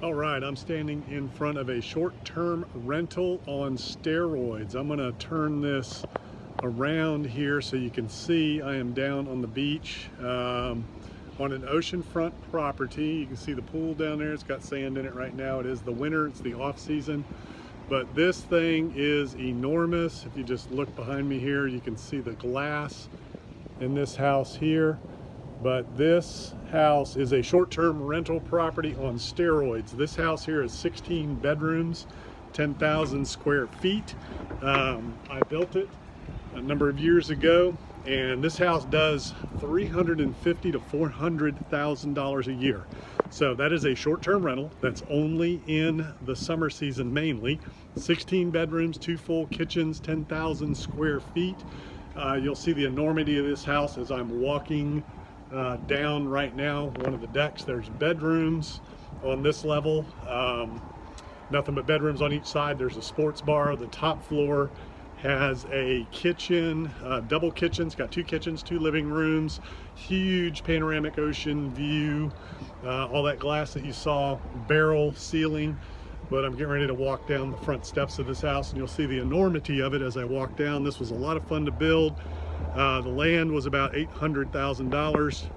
All right, I'm standing in front of a short-term rental on steroids. I'm gonna turn this around here so you can see I am down on the beach on an oceanfront property. You can see the pool down there. It's got sand in it right now. It is the winter, it's the off season, but this thing is enormous. If you just look behind me here, you can see the glass in this house here. But this house is a short-term rental property on steroids. This house here is 16 bedrooms, 10,000 square feet. I built it a number of years ago, and this house does $350,000 to $400,000 a year. So that is a short-term rental that's only in the summer season mainly. 16 bedrooms, 2 full kitchens, 10,000 square feet. You'll see the enormity of this house as I'm walking down right now one of the decks. There's bedrooms on this level, nothing but bedrooms on each side. There's a sports bar. The top floor has a kitchen, double kitchens, got 2 kitchens, 2 living rooms, huge panoramic ocean view, all that glass that you saw, barrel ceiling. But I'm getting ready to walk down the front steps of this house, and you'll see the enormity of it as I walk down. This was a lot of fun to build. The land was about $800,000.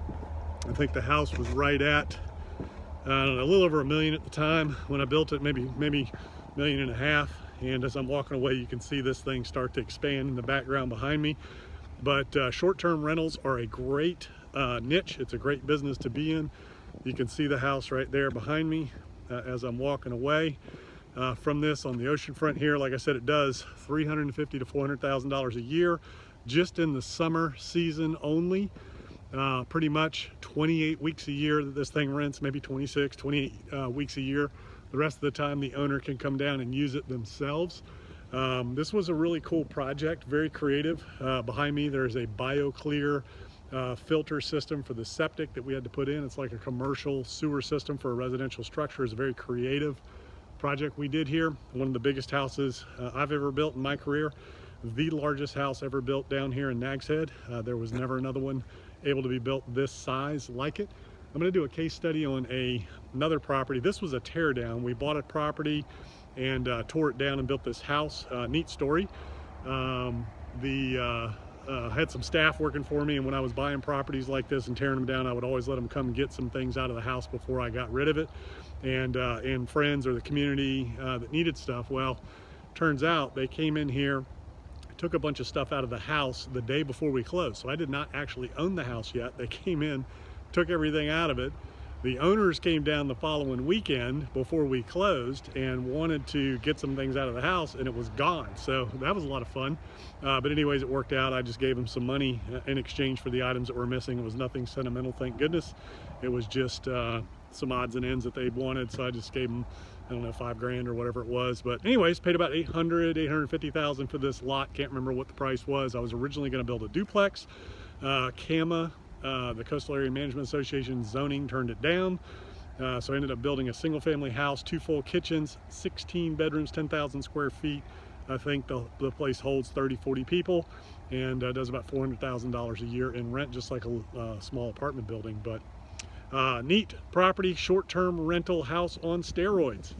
I think the house was right at, I don't know, a little over $1 million at the time when I built it, maybe $1.5 million. And as I'm walking away, you can see this thing start to expand in the background behind me. But short-term rentals are a great niche. It's a great business to be in. You can see the house right there behind me as I'm walking away from this on the ocean front here. Like I said, it does $350,000 to $400,000 a year just in the summer season only. Pretty much 28 weeks a year that this thing rents, maybe 26, 28 weeks a year. The rest of the time the owner can come down and use it themselves. This was a really cool project, very creative. Behind me there's a BioClear filter system for the septic that we had to put in. It's like a commercial sewer system for a residential structure. It's a very creative project we did here. One of the biggest houses I've ever built in my career. The largest house ever built down here in Nags Head. There was never another one able to be built this size like it. I'm going to do a case study on another property. This was a tear down. We bought a property and tore it down and built this house. Neat story. I had some staff working for me, and when I was buying properties like this and tearing them down, I would always let them come get some things out of the house before I got rid of it. And friends or the community that needed stuff, well, turns out they came in here, took a bunch of stuff out of the house the day before we closed. So I did not actually own the house yet. They came in, took everything out of it. The owners came down the following weekend before we closed and wanted to get some things out of the house, and it was gone. So that was a lot of fun. But anyways, it worked out. I just gave them some money in exchange for the items that were missing. It was nothing sentimental, thank goodness. It was just some odds and ends that they wanted. So I just gave them, I don't know, $5 grand or whatever it was. But anyways, paid about $850,000 for this lot. Can't remember what the price was. I was originally going to build a duplex. CAMA, the Coastal Area Management Association zoning, turned it down. So I ended up building a single family house, 2 full kitchens, 16 bedrooms, 10,000 square feet. I think the place holds 30, 40 people, and does about $400,000 a year in rent, just like a small apartment building. But neat property, short-term rental house on steroids.